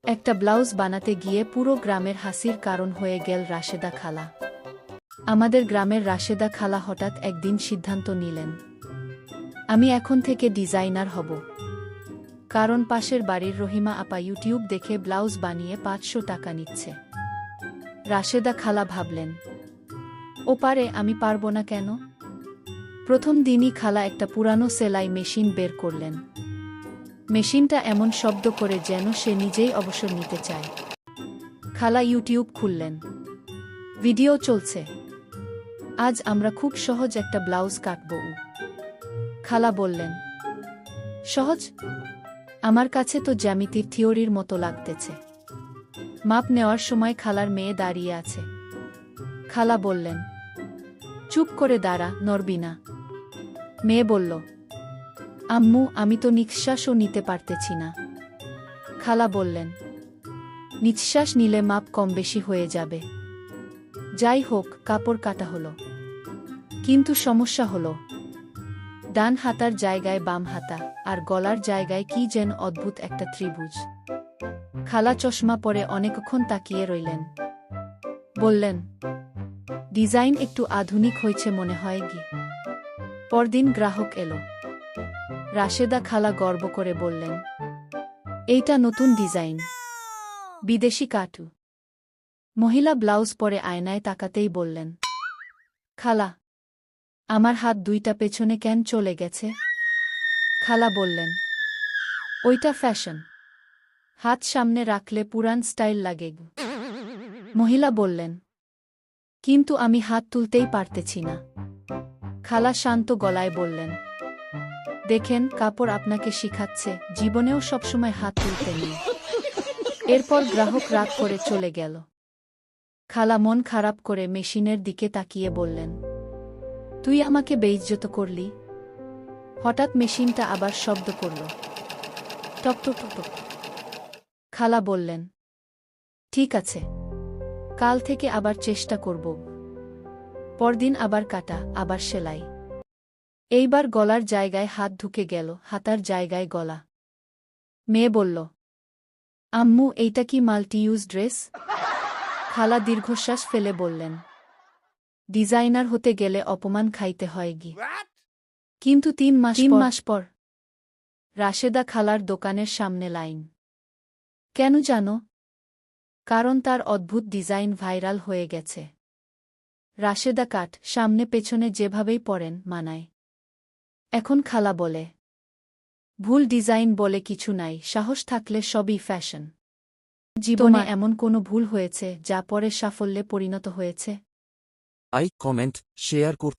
একটা ব্লাউজ বানাতে গিয়ে পুরো গ্রামের হাসির কারণ হয়ে গেল রাশেদা খালা। আমাদের গ্রামের রাশেদা খালা হঠাৎ একদিন সিদ্ধান্ত নিলেন, আমি এখন থেকে ডিজাইনার হব। কারণ পাশের বাড়ির রহিমা আপা ইউটিউব দেখে ব্লাউজ বানিয়ে 500 টাকা নিচ্ছে। রাশেদা খালা ভাবলেন, ও পারে, আমি পারব না কেন? প্রথম দিনই খালা একটা পুরানো সেলাই মেশিন বের করলেন। মেশিনটা এমন শব্দ করে যেন সে নিজেই অবসর নিতে চায়। খালা ইউটিউব খুললেন, ভিডিও চলছে। আজ আমরা খুব সহজ একটা ব্লাউজ কাটব। খালা বললেন, সহজ? আমার কাছে তো জ্যামিতির থিওরির মতো লাগতেছে। মাপ নেওয়ার সময় খালার মেয়ে দাঁড়িয়ে আছে। খালা বললেন, চুপ করে দাঁড়া, নড়বি না। মেয়ে বলল, আম্মু, আমি তো নিঃশ্বাসও নিতে পারতেছি না। খালা বললেন, নিঃশ্বাস নিলে মাপ কম বেশি হয়ে যাবে। যাই হোক, কাপড় কাটা হলো। কিন্তু সমস্যা হলো, ডান হাতার জায়গায় বাম হাতা, আর গলার জায়গায় কি যেন অদ্ভুত একটা ত্রিভুজ। খালা চশমা পরে অনেকক্ষণ তাকিয়ে রইলেন। বললেন, ডিজাইন একটু আধুনিক হয়েছে মনে হয় কি? পরদিন গ্রাহক এলো। রাশেদা খালা গর্ব করে বললেন, এইটা নতুন ডিজাইন, বিদেশি কাটু। মহিলা ব্লাউজ পরে আয়নায় তাকাতেই বললেন, খালা, আমার হাত দুইটা পেছনে কেন চলে গেছে? খালা বললেন, ওইটা ফ্যাশন, হাত সামনে রাখলে পুরান স্টাইল লাগে। মহিলা বললেন, কিন্তু আমি হাত তুলতেই পারতেছি না। খালা শান্ত গলায় বললেন, দেখেন, কাপড় আপনাকে শিখাচ্ছে, জীবনেও সবসময় হাত তুলতে নেই। এরপর গ্রাহক রাগ করে চলে গেল। খালা মন খারাপ করে মেশিনের দিকে তাকিয়ে বললেন, তুই আমাকে বেইজ্জত করলি। হঠাৎ মেশিনটা আবার শব্দ করল, টক টক টক টক। খালা বললেন, ঠিক আছে, কাল থেকে আবার চেষ্টা করব। পরদিন আবার কাটা, আবার সেলাই। এইবার গলার জায়গায় হাত ঢুকে গেল, হাতার জায়গায় গলা। মেয়ে বলল, আম্মু, এইটা কি মাল্টি ইউজ ড্রেস? খালা দীর্ঘশ্বাস ফেলে বললেন, ডিজাইনার হতে গেলে অপমান খাইতে হয় কি? কিন্তু 3 মাস পর রাশেদা খালার দোকানের সামনে লাইন। কেন জানো? কারণ তার অদ্ভুত ডিজাইন ভাইরাল হয়ে গেছে। রাশেদা কাট, সামনে পেছনে যেভাবেই পরেন মানায়। এখন খালা বলে, ভুল ডিজাইন বলে কিছু নাই, সাহস থাকলে সবই ফ্যাশন। জীবনে এমন কোনো ভুল হয়েছে যা পরে সাফল্যে পরিণত হয়েছে? লাইক, কমেন্ট, শেয়ার করতে